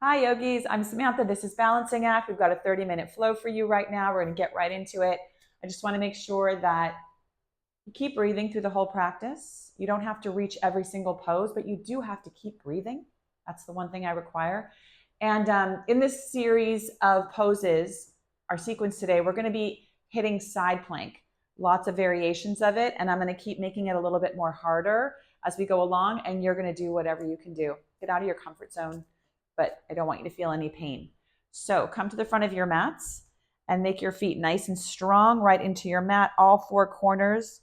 Hi, yogis. I'm Samantha. This is Balancing Act. We've got a 30-minute flow for you right now. We're going to get right into it. I just want to make sure that you keep breathing through the whole practice. You don't have to reach every single pose, but you do have to keep breathing. That's the one thing I require. And in this series of poses, our sequence today, we're going to be hitting side plank, lots of variations of it. And I'm going to keep making it a little bit more harder as we go along. And you're going to do whatever you can do. Get out of your comfort zone, but I don't want you to feel any pain. So come to the front of your mats and make your feet nice and strong right into your mat, all four corners.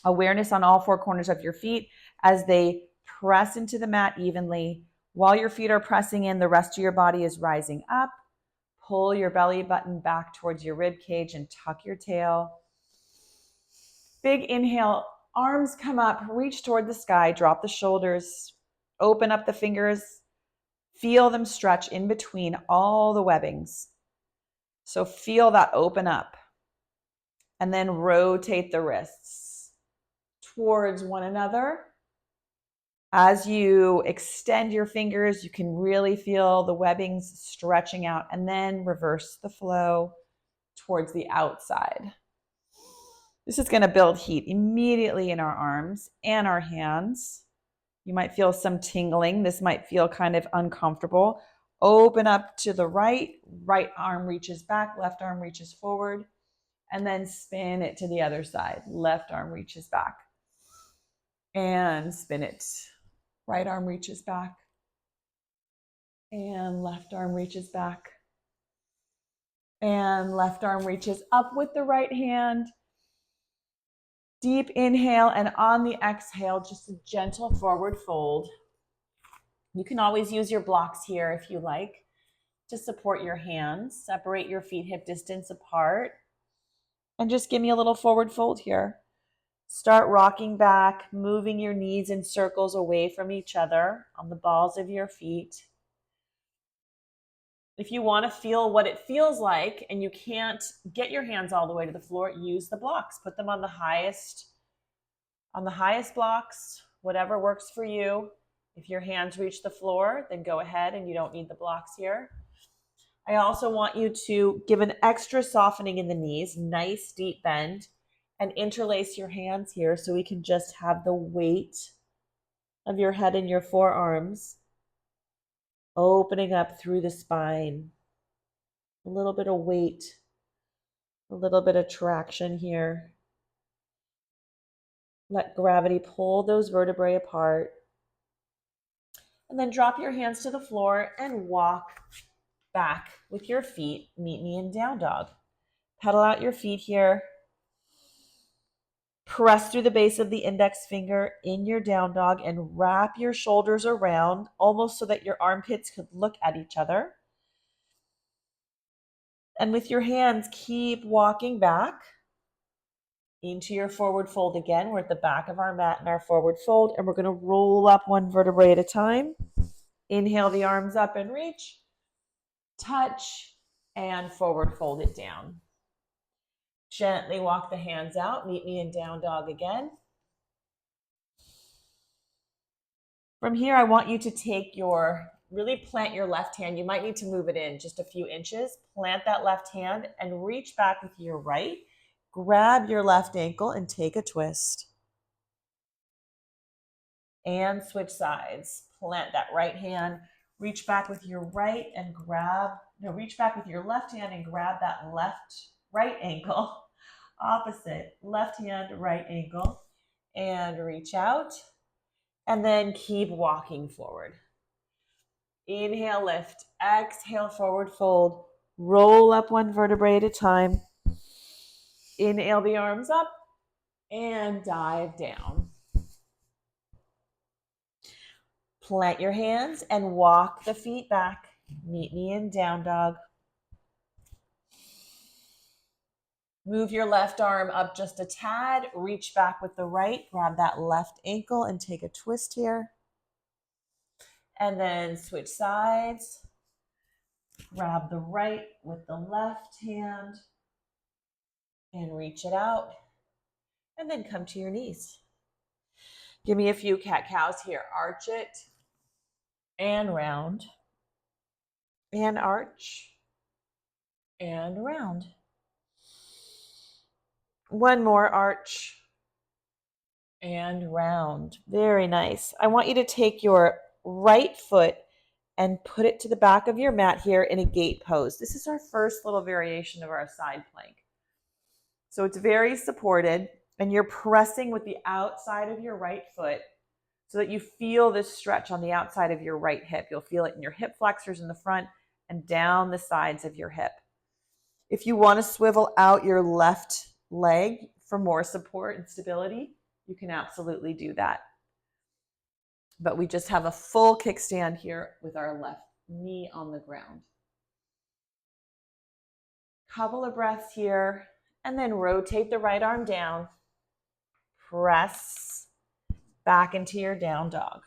Awareness on all four corners of your feet as they press into the mat evenly. While your feet are pressing in, the rest of your body is rising up. Pull your belly button back towards your rib cage and tuck your tail. Big inhale, arms come up, reach toward the sky, drop the shoulders, open up the fingers, feel them stretch in between all the webbings. So feel that open up. And then rotate the wrists towards one another. As you extend your fingers, you can really feel the webbings stretching out, and then reverse the flow towards the outside. This is going to build heat immediately in our arms and our hands. You might feel some tingling. This might feel kind of uncomfortable. Open up to the right. Right arm reaches back, left arm reaches forward, and then spin it to the other side. Left arm reaches back and spin it. Right arm reaches back and left arm reaches back and left arm reaches up with the right hand. Deep inhale, and on the exhale, just a gentle forward fold. You can always use your blocks here if you like to support your hands. Separate your feet hip distance apart and just give me a little forward fold here. Start rocking back, moving your knees in circles away from each other on the balls of your feet. If you want to feel what it feels like and you can't get your hands all the way to the floor, use the blocks. Put them on the highest blocks, whatever works for you. If your hands reach the floor, then go ahead and you don't need the blocks here. I also want you to give an extra softening in the knees, nice deep bend, and interlace your hands here so we can just have the weight of your head and your forearms opening up through the spine. A little bit of weight, a little bit of traction here. Let gravity pull those vertebrae apart. And then drop your hands to the floor and walk back with your feet. Meet me in down dog. Pedal out your feet here. Press through the base of the index finger in your down dog and wrap your shoulders around almost so that your armpits could look at each other. And with your hands, keep walking back into your forward fold again. We're at the back of our mat in our forward fold, and we're going to roll up one vertebrae at a time. Inhale the arms up and reach, touch, and forward fold it down. Gently walk the hands out. Meet me in down dog again. From here, I want you to really plant your left hand. You might need to move it in just a few inches. Plant that left hand and reach back with your right. Grab your left ankle and take a twist. And switch sides. Plant that right hand. Reach back with your right and reach back with your left hand and grab that right ankle. Opposite, left hand, right ankle. And reach out. And then keep walking forward. Inhale, lift. Exhale, forward fold. Roll up one vertebrae at a time. Inhale the arms up and dive down. Plant your hands and walk the feet back. Meet me in down dog. Move your left arm up just a tad. Reach back with the right. Grab that left ankle and take a twist here. And then switch sides. Grab the right with the left hand and reach it out. And then come to your knees. Give me a few cat-cows here. Arch it and round. and arch and round. One more arch and round. Very nice. I want you to take your right foot and put it to the back of your mat here in a gate pose. This is our first little variation of our side plank. So it's very supported, and you're pressing with the outside of your right foot so that you feel this stretch on the outside of your right hip. You'll feel it in your hip flexors in the front and down the sides of your hip. If you want to swivel out your left leg for more support and stability, you can absolutely do that. But we just have a full kickstand here with our left knee on the ground. Couple of breaths here, and then rotate the right arm down. Press back into your down dog.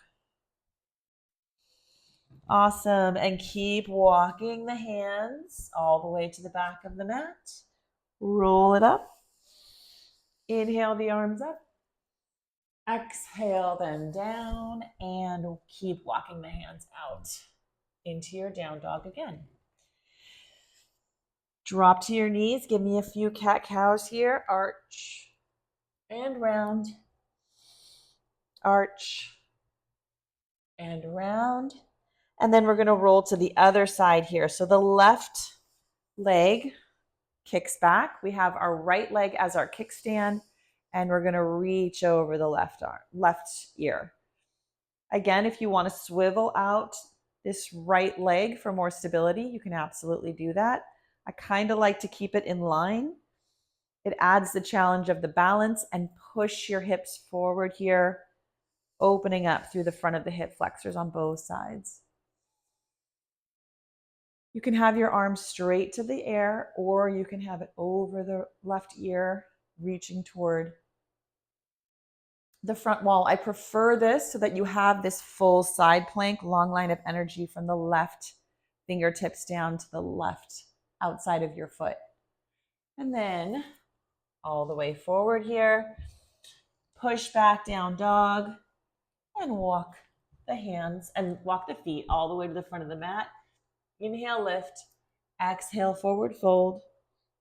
Awesome. And keep walking the hands all the way to the back of the mat. Roll it up. Inhale the arms up. Exhale them down, and keep walking the hands out into your down dog again. Drop to your knees. Give me a few cat-cows here. Arch and round. Arch and round. And then we're going to roll to the other side here. So the left leg kicks back. We have our right leg as our kickstand, and we're going to reach over the left ear. Again, if you want to swivel out this right leg for more stability, you can absolutely do that. I kind of like to keep it in line. It adds the challenge of the balance, and push your hips forward here, opening up through the front of the hip flexors on both sides. You can have your arms straight to the air, or you can have it over the left ear, reaching toward the front wall. I prefer this so that you have this full side plank, long line of energy from the left fingertips down to the left outside of your foot. And then all the way forward here, push back down dog, and walk the hands and walk the feet all the way to the front of the mat. Inhale, lift. Exhale, forward fold,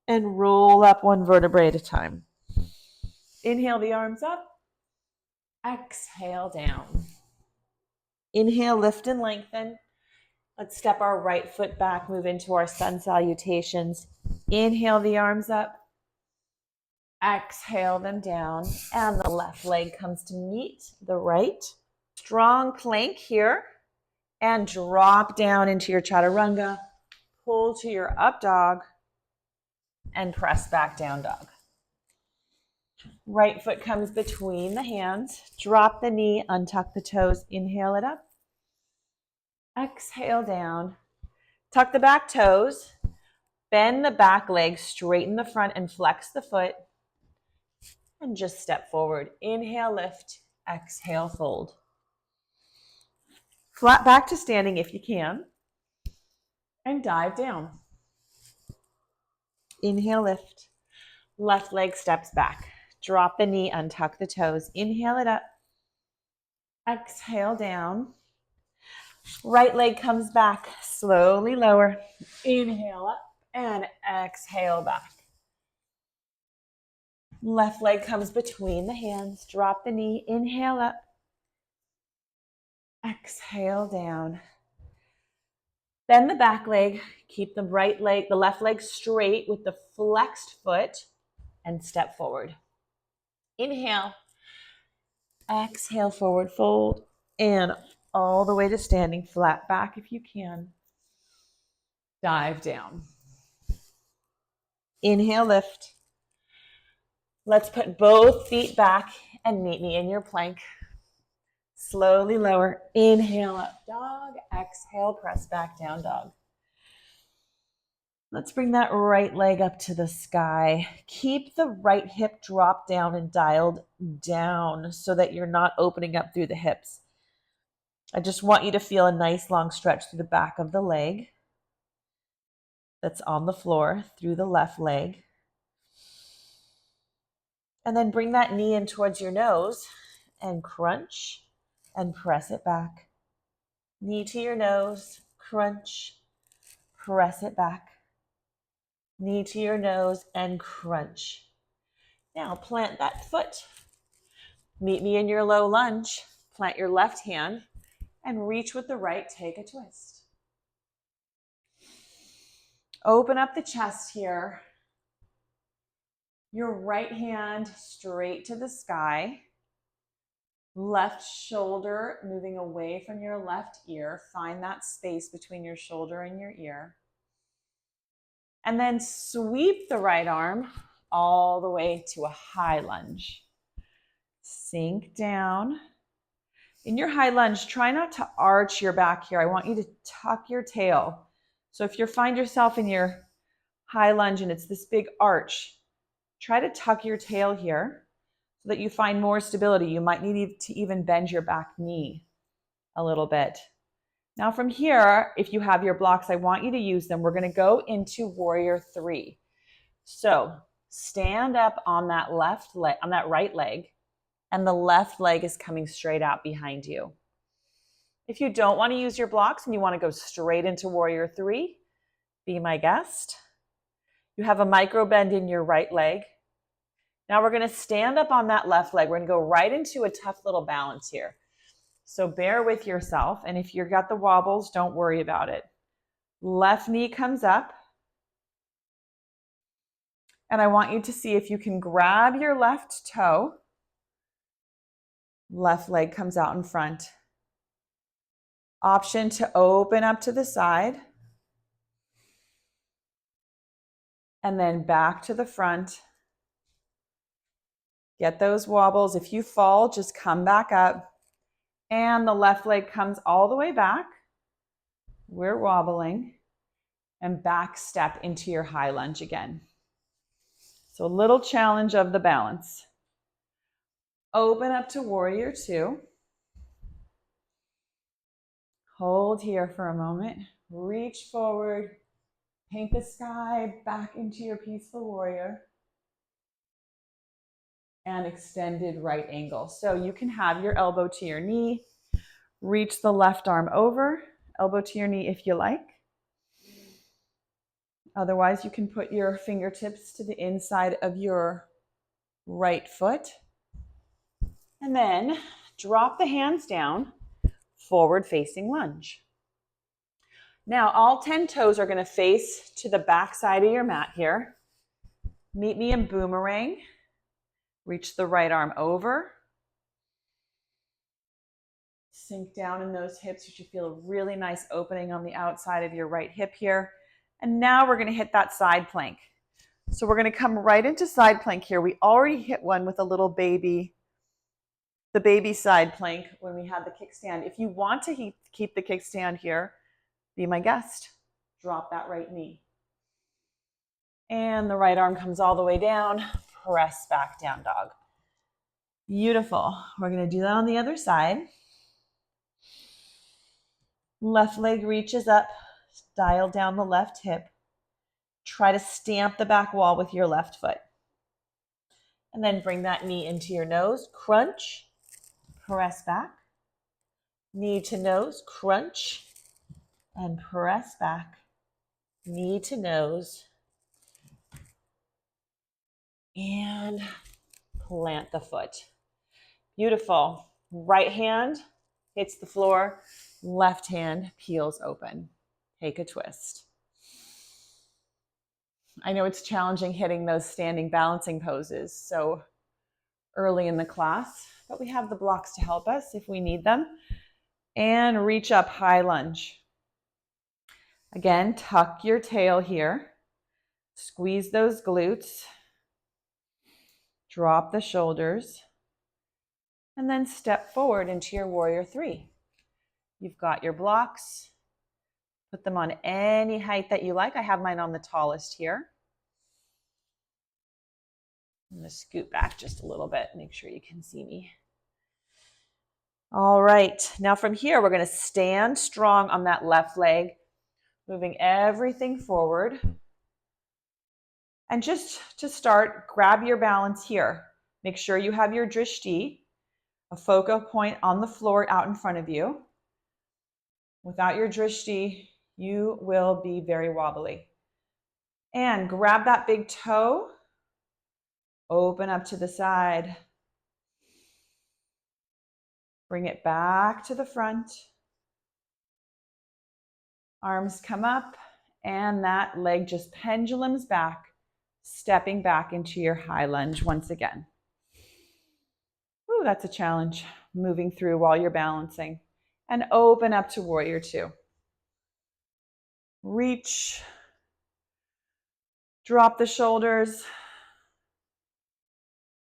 and roll up one vertebrae at a time. Inhale the arms up. Exhale down. Inhale, lift and lengthen. Let's step our right foot back, move into our sun salutations. Inhale the arms up. Exhale them down, and the left leg comes to meet the right. Strong plank here, and drop down into your chaturanga. Pull to your up dog, and press back down dog. Right foot comes between the hands. Drop the knee, untuck the toes. Inhale it up. Exhale down. Tuck the back toes. Bend the back leg, straighten the front, and flex the foot. And just step forward. Inhale, lift. Exhale, fold. Flat back to standing if you can. And dive down. Inhale, lift. Left leg steps back. Drop the knee, untuck the toes. Inhale it up. Exhale down. Right leg comes back. Slowly lower. Inhale up and exhale back. Left leg comes between the hands. Drop the knee. Inhale up. Exhale down. Bend the back leg. Keep the left leg straight with the flexed foot, and step forward. Inhale. Exhale, forward fold, and all the way to standing, flat back if you can. Dive down. Inhale, lift. Let's put both feet back and meet me in your plank. Slowly lower. Inhale up dog. Exhale, press back down dog. Let's bring that right leg up to the sky. Keep the right hip dropped down and dialed down so that you're not opening up through the hips. I just want you to feel a nice long stretch through the back of the leg that's on the floor, through the left leg. And then bring that knee in towards your nose and crunch and press it back. Knee to your nose, crunch, press it back. Knee to your nose and crunch. Now plant that foot. Meet me in your low lunge. Plant your left hand and reach with the right, take a twist. Open up the chest here. Your right hand straight to the sky. Left shoulder moving away from your left ear. Find that space between your shoulder and your ear. And then sweep the right arm all the way to a high lunge. Sink down. In your high lunge, try not to arch your back here. I want you to tuck your tail. So if you find yourself in your high lunge and it's this big arch, try to tuck your tail here so that you find more stability. You might need to even bend your back knee a little bit. Now from here, if you have your blocks, I want you to use them. We're going to go into warrior 3. So stand up on that left leg, on that right leg, and the left leg is coming straight out behind you. If you don't want to use your blocks and you want to go straight into warrior 3, be my guest. You have a micro bend in your right leg. Now we're going to stand up on that left leg. We're going to go right into a tough little balance here. So bear with yourself. And if you've got the wobbles, don't worry about it. Left knee comes up. And I want you to see if you can grab your left toe. Left leg comes out in front. Option to open up to the side. And then back to the front. Get those wobbles. If you fall, just come back up. And the left leg comes all the way back. We're wobbling. And back step into your high lunge again. So a little challenge of the balance. Open up to warrior 2. Hold here for a moment. Reach forward. Paint the sky back into your peaceful warrior. And extended right angle. So you can have your elbow to your knee. Reach the left arm over. Elbow to your knee if you like. Otherwise, you can put your fingertips to the inside of your right foot. And then drop the hands down, forward facing lunge. Now, all 10 toes are going to face to the back side of your mat here. Meet me in boomerang. Reach the right arm over. Sink down in those hips. You should feel a really nice opening on the outside of your right hip here. And now we're going to hit that side plank. So we're going to come right into side plank here. We already hit one with a little baby, the baby side plank when we had the kickstand. If you want to keep the kickstand here, be my guest. Drop that right knee. And the right arm comes all the way down. Press back down dog. Beautiful. We're going to do that on the other side. Left leg reaches up. Dial down the left hip. Try to stamp the back wall with your left foot. And then bring that knee into your nose. Crunch. Press back. Knee to nose. Crunch. And press back. Knee to nose. And plant the foot. Beautiful. Right hand hits the floor. Left hand peels open. Take a twist. I know it's challenging hitting those standing balancing poses so early in the class, but we have the blocks to help us if we need them. And reach up, high lunge. Again, tuck your tail here. Squeeze those glutes. Drop the shoulders. And then step forward into your warrior 3. You've got your blocks. Put them on any height that you like. I have mine on the tallest here. I'm going to scoot back just a little bit, make sure you can see me. All right, now from here, we're going to stand strong on that left leg, moving everything forward. And just to start, grab your balance here. Make sure you have your drishti, a focal point on the floor out in front of you. Without your drishti, You will be very wobbly. And grab that big toe. Open up to the side. Bring it back to the front. Arms come up, and that leg just pendulums back, stepping back into your high lunge once again. Ooh, that's a challenge, moving through while you're balancing. And open up to warrior two. Reach. Drop the shoulders.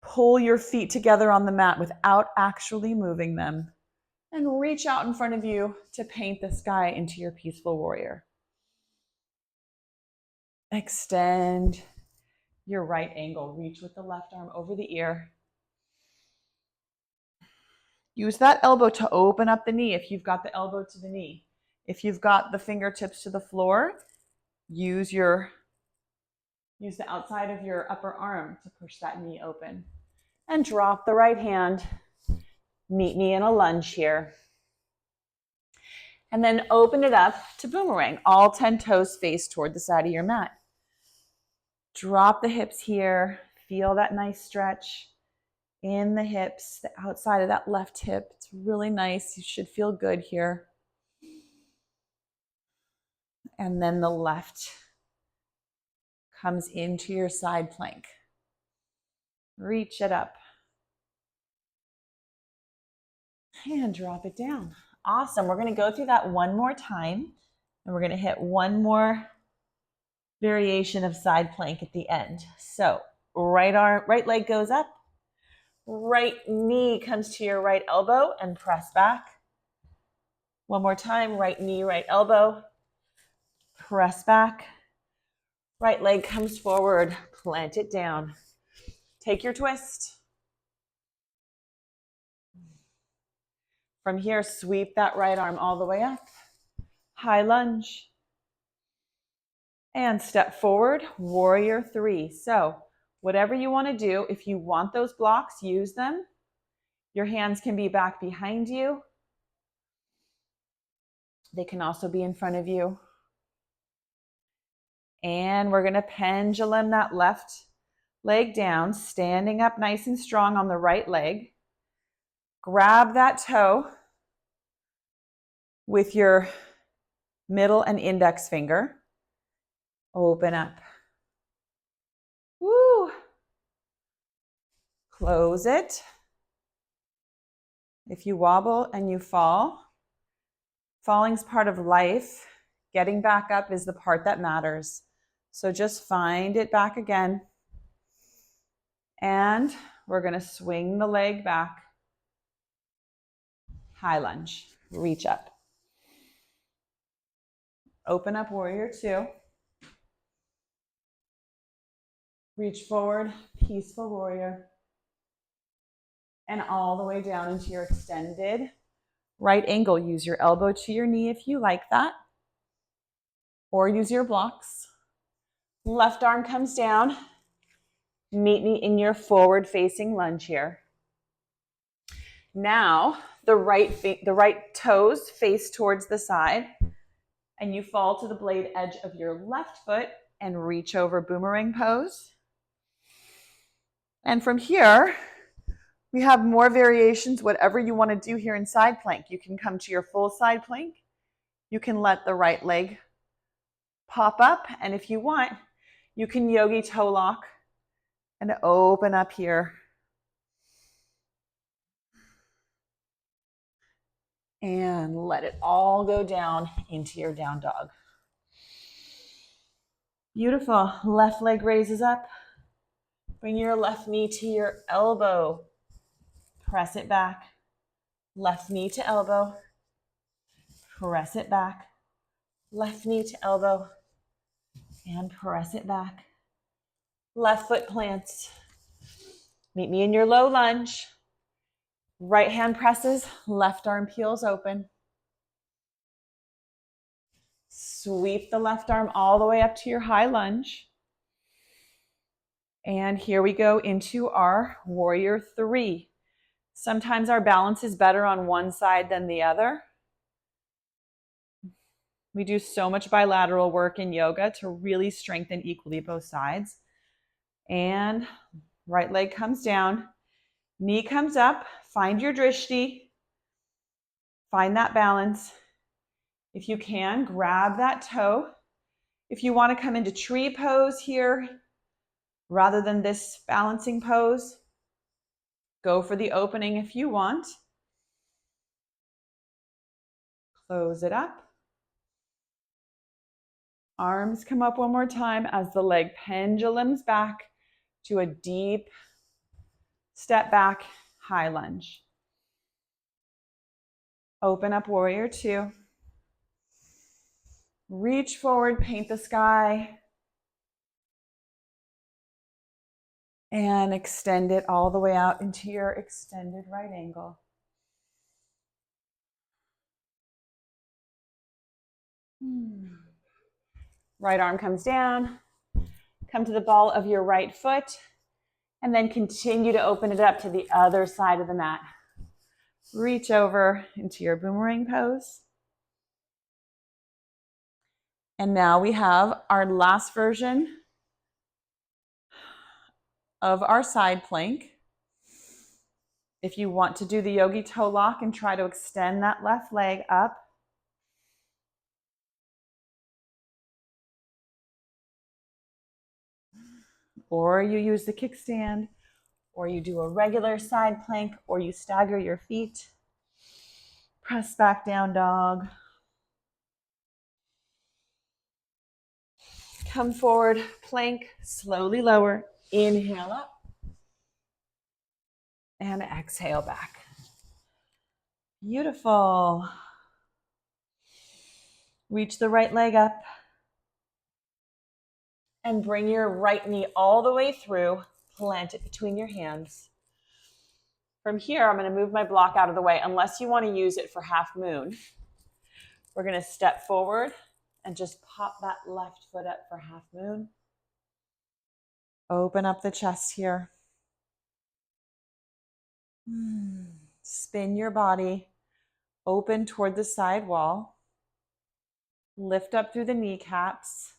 Pull your feet together on the mat without actually moving them. And reach out in front of you to paint the sky into your peaceful warrior. Extend your right angle. Reach with the left arm over the ear. Use that elbow to open up the knee if you've got the elbow to the knee. If you've got the fingertips to the floor, use the outside of your upper arm to push that knee open. And drop the right hand. Meet me in a lunge here. And then open it up to boomerang. All 10 toes face toward the side of your mat. Drop the hips here. Feel that nice stretch in the hips, the outside of that left hip. It's really nice. You should feel good here. And then the left comes into your side plank. Reach it up. And drop it down. Awesome. We're going to go through that one more time. And we're going to hit one more variation of side plank at the end. So right leg goes up. Right knee comes to your right elbow and press back. One more time. Right knee, right elbow. Press back. Right leg comes forward. Plant it down. Take your twist. From here, sweep that right arm all the way up. High lunge. And step forward, warrior three. So whatever you want to do, if you want those blocks, use them. Your hands can be back behind you. They can also be in front of you. And we're going to pendulum that left leg down, standing up nice and strong on the right leg. Grab that toe with your middle and index finger. Open up. Woo! Close it. If you wobble and you fall, falling's part of life. Getting back up is the part that matters. So just find it back again. And we're going to swing the leg back. High lunge. Reach up. Open up warrior two. Reach forward, peaceful warrior. And all the way down into your extended right angle. Use your elbow to your knee if you like that. Or use your blocks. Left arm comes down. Meet me in your forward facing lunge here. Now, the right toes face towards the side, and you fall to the blade edge of your left foot and reach over boomerang pose. And from here, we have more variations, whatever you want to do here in side plank. You can come to your full side plank. You can let the right leg pop up, and if you want, you can yogi toe lock and open up here. And let it all go down into your down dog. Beautiful. Left leg raises up. Bring your left knee to your elbow. Press it back. Left knee to elbow. Press it back. Left knee to elbow. And press it back. Left foot plants. Meet me in your low lunge. Right hand presses, left arm peels open. Sweep the left arm all the way up to your high lunge. And here we go into our warrior three. Sometimes our balance is better on one side than the other. We do so much bilateral work in yoga to really strengthen equally both sides. And right leg comes down, knee comes up, find your drishti, find that balance. If you can, grab that toe. If you want to come into tree pose here, rather than this balancing pose, go for the opening if you want. Close it up. Arms come up one more time as the leg pendulums back to a deep step back, high lunge. Open up warrior two. Reach forward, paint the sky. And extend it all the way out into your extended right angle. Right arm comes down. Come to the ball of your right foot. And then continue to open it up to the other side of the mat. Reach over into your boomerang pose. And now we have our last version of our side plank. If you want to do the yogi toe lock and try to extend that left leg up, or you use the kickstand, or you do a regular side plank, or you stagger your feet, press back down dog. Come forward, plank, slowly lower, inhale up, and exhale back. Beautiful. Reach the right leg up, and bring your right knee all the way through, plant it between your hands. From here, I'm going to move my block out of the way, unless you want to use it for half moon. We're going to step forward and just pop that left foot up for half moon. Open up the chest here. Spin your body, open toward the side wall. Lift up through the kneecaps.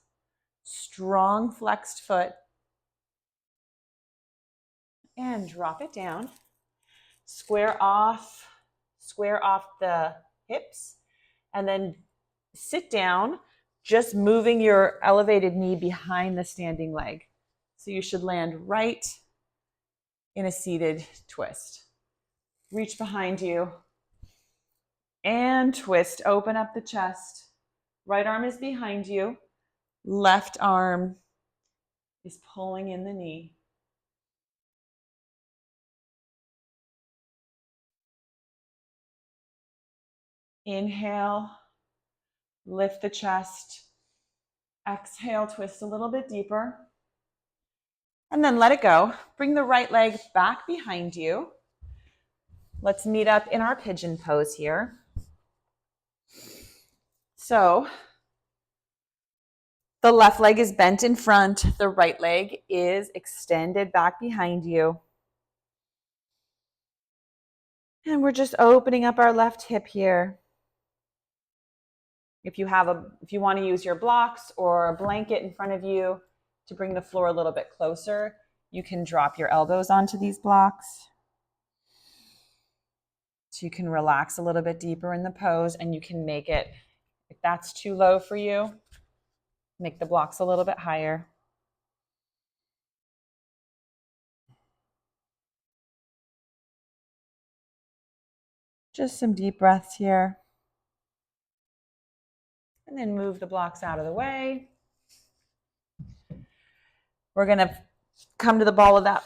Strong flexed foot. And drop it down. Square off the hips. And then sit down, just moving your elevated knee behind the standing leg. So you should land right in a seated twist. Reach behind you and twist. Open up the chest. Right arm is behind you. Left arm is pulling in the knee. Inhale, lift the chest. Exhale, twist a little bit deeper. And then let it go. Bring the right leg back behind you. Let's meet up in our pigeon pose here. So the left leg is bent in front. The right leg is extended back behind you. And we're just opening up our left hip here. If you want to use your blocks or a blanket in front of you to bring the floor a little bit closer, you can drop your elbows onto these blocks. So you can relax a little bit deeper in the pose, and you can make it, if that's too low for you, make the blocks a little bit higher. Just some deep breaths here. And then move the blocks out of the way. We're going to come to the ball of that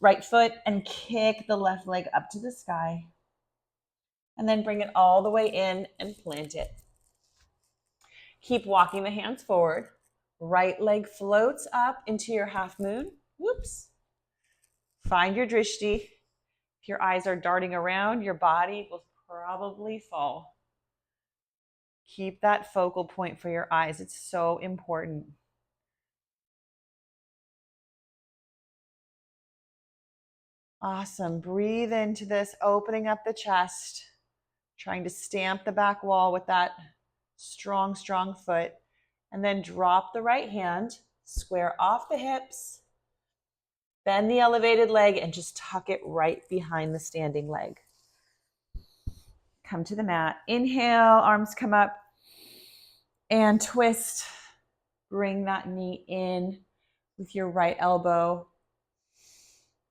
right foot and kick the left leg up to the sky. And then bring it all the way in and plant it. Keep walking the hands forward. Right leg floats up into your half moon. Whoops. Find your drishti. If your eyes are darting around, your body will probably fall. Keep that focal point for your eyes. It's so important. Awesome. Breathe into this, opening up the chest, trying to stamp the back wall with that Strong, strong foot. And then drop the right hand, square off the hips, bend the elevated leg, and just tuck it right behind the standing leg. Come to the mat. Inhale, arms come up, and twist. Bring that knee in with your right elbow.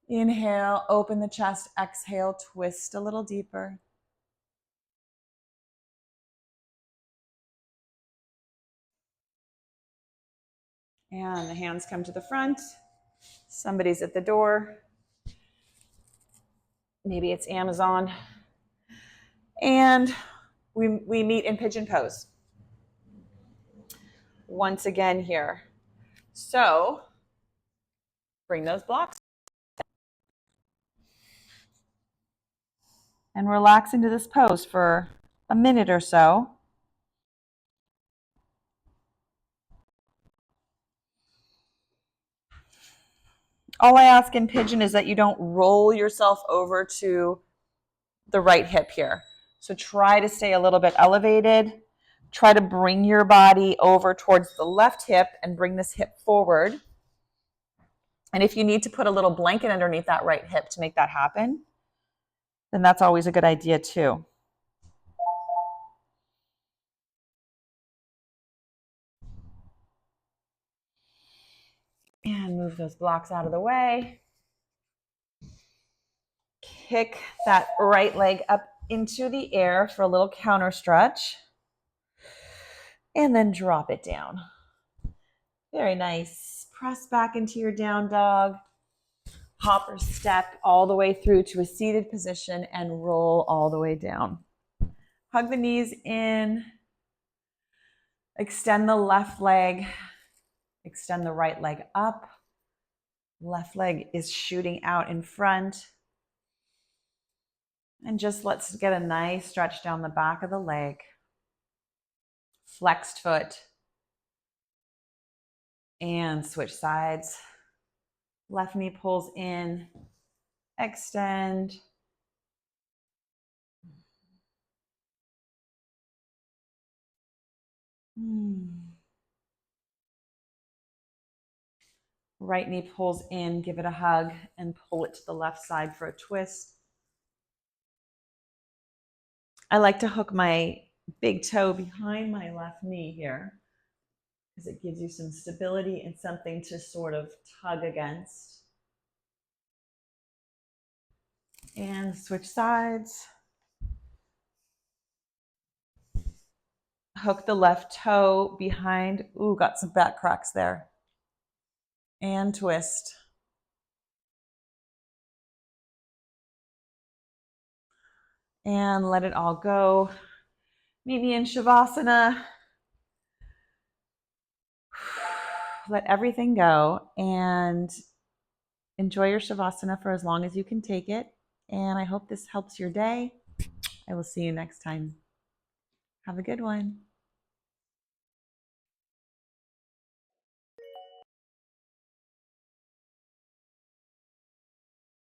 Inhale, open the chest. Exhale, twist a little deeper. And the hands come to the front. Somebody's at the door. Maybe it's Amazon. And we meet in pigeon pose. Once again here. So bring those blocks. And relax into this pose for a minute or so. All I ask in pigeon is that you don't roll yourself over to the right hip here. So try to stay a little bit elevated. Try to bring your body over towards the left hip and bring this hip forward. And if you need to put a little blanket underneath that right hip to make that happen, then that's always a good idea too. And move those blocks out of the way. Kick that right leg up into the air for a little counter stretch. And then drop it down. Very nice. Press back into your down dog. Hop or step all the way through to a seated position and roll all the way down. Hug the knees in. Extend the left leg. Extend the right leg up. Left leg is shooting out in front. And just let's get a nice stretch down the back of the leg. Flexed foot. And switch sides. Left knee pulls in. Extend. Right knee pulls in, give it a hug, and pull it to the left side for a twist. I like to hook my big toe behind my left knee here because it gives you some stability and something to sort of tug against. And switch sides. Hook the left toe behind. Ooh, got some back cracks there. And twist. And let it all go. Meet me in Shavasana. Let everything go and enjoy your Shavasana for as long as you can take it. And I hope this helps your day. I will see you next time. Have a good one.